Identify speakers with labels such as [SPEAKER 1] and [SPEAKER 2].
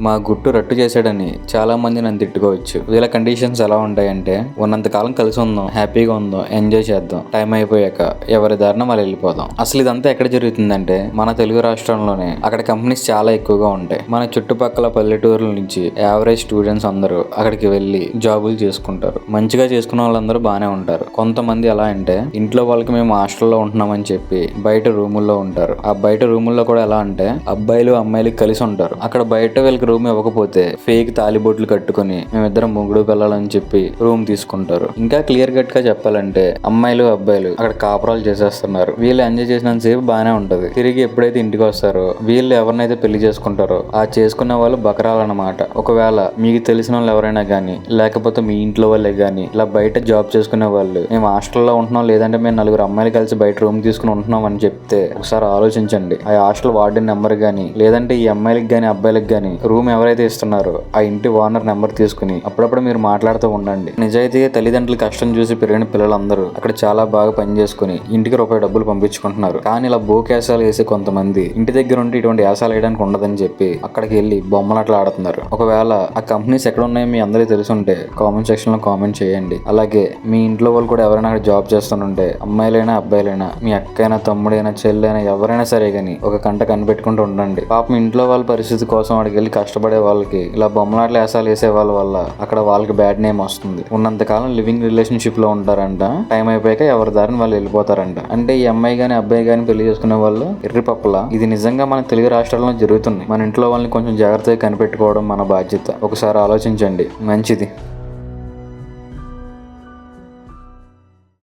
[SPEAKER 1] మా గుట్టు రట్టు చేశాడని చాలా మంది నన్ను తిట్టుకోవచ్చు. వీళ్ళ కండిషన్స్ ఎలా ఉంటాయంటే, ఉన్నంత కాలం కలిసి ఉందాం, హ్యాపీగా ఉందాం, ఎంజాయ్ చేద్దాం, టైం అయిపోయాక ఎవరి దారిన వాళ్ళు వెళ్ళిపోదాం. అసలు ఇదంతా ఎక్కడ జరుగుతుందంటే మన తెలుగు రాష్ట్రంలోనే. అక్కడ కంపెనీస్ చాలా ఎక్కువగా ఉంటాయి. మన చుట్టుపక్కల పల్లెటూరుల నుంచి యావరేజ్ స్టూడెంట్స్ అందరూ అక్కడికి వెళ్ళి జాబులు చేసుకుంటారు. మంచిగా చేసుకున్న వాళ్ళందరూ బాగానే ఉంటారు. కొంతమంది ఎలా అంటే, ఇంట్లో వాళ్ళకి మేము హాస్టల్లో ఉంటున్నామని చెప్పి బయట రూముల్లో ఉంటారు. ఆ బయట రూముల్లో కూడా ఎలా అంటే, అబ్బాయిలు అమ్మాయిలు కలిసి ఉంటారు. అక్కడ బయట వీళ్ళకి రూమ్ ఇవ్వకపోతే ఫేక్ తాలిబొట్లు కట్టుకుని మేమిద్దరం మొగుడు పిల్లలని చెప్పి రూమ్ తీసుకుంటారు. ఇంకా క్లియర్ కట్ గా చెప్పాలంటే, అమ్మాయిలు అబ్బాయిలు అక్కడ కాపురాలు చేసేస్తున్నారు. వీళ్ళు ఎంజాయ్ చేసినంత సేపు బాగానే ఉంటది. తిరిగి ఎప్పుడైతే ఇంటికి వస్తారో, వీళ్ళు ఎవరినైతే పెళ్లి చేసుకుంటారో ఆ చేసుకున్న వాళ్ళు బకరాలన్నమాట. ఒకవేళ మీకు తెలిసిన వాళ్ళు ఎవరైనా గానీ, లేకపోతే మీ ఇంట్లో వాళ్ళే గానీ ఇలా బయట జాబ్ చేసుకునే వాళ్ళు, మేము హాస్టల్లో ఉంటున్నాం, లేదంటే మేము నలుగురు అమ్మాయిలు కలిసి బయట రూమ్ తీసుకుని ఉంటున్నాం అని చెప్తే ఒకసారి ఆలోచించండి. ఆ హాస్టల్ వార్డెన్ నెంబర్ గానీ, లేదంటే ఈ అమ్మాయిలకి గానీ అబ్బాయిలకి గానీ రూమ్ ఎవరైతే ఇస్తున్నారో ఆ ఇంటి ఓనర్ నెంబర్ తీసుకుని అప్పుడప్పుడు మీరు మాట్లాడుతూ ఉండండి. నిజాయితీగా తల్లిదండ్రులు కష్టం చూసి పెరిగిన పిల్లలందరూ అక్కడ చాలా బాగా పని చేసుకుని ఇంటికి రూపాయి డబ్బులు పంపించుకుంటున్నారు. కానీ ఇలా బోకేసాలు వేసి కొంతమంది ఇంటి దగ్గర ఉండి ఇటువంటి యాసాలు వేయడానికి ఉండదని చెప్పి అక్కడికి వెళ్ళి బొమ్మలాట్లు ఆడుతున్నారు. ఒకవేళ ఆ కంపెనీస్ ఎక్కడ ఉన్నాయో మీ అందరికీ తెలుసుంటే కామెంట్ సెక్షన్ లో కామెంట్ చేయండి. అలాగే మీ ఇంట్లో వాళ్ళు కూడా ఎవరైనా అక్కడ జాబ్ చేస్తుంటే, అమ్మాయిలైనా అబ్బాయిలైనా, మీ అక్కైనా తమ్ముడైనా చెల్లైనా ఎవరైనా సరే కానీ ఒక కంట కనిపెట్టుకుంటూ ఉండండి. పాపం ఇంట్లో వాళ్ళ పరిస్థితి కోసం అక్కడికి వెళ్ళి కష్టపడే వాళ్ళకి ఇలా బొమ్మలాట్ల వేసాలు వేసే వాళ్ళ వల్ల అక్కడ వాళ్ళకి బ్యాడ్ నేమ్ వస్తుంది. ఉన్నంతకాలం లివింగ్ రిలేషన్షిప్ లో ఉంటారంట. టైం అయిపోయాక ఎవరి దారిని వాళ్ళు వెళ్ళిపోతారంట. అంటే ఈ అమ్మాయి గానీ అబ్బాయి గానీ పెళ్లి చేసుకునే వాళ్ళు ఎర్రిపప్పలా. ఇది నిజంగా మన తెలుగు రాష్ట్రాల్లో జరుగుతుంది. మన ఇంట్లో వాళ్ళని కొంచెం జాగ్రత్తగా కనిపెట్టుకోవడం మన బాధ్యత. ఒకసారి ఆలోచించండి. మంచిది.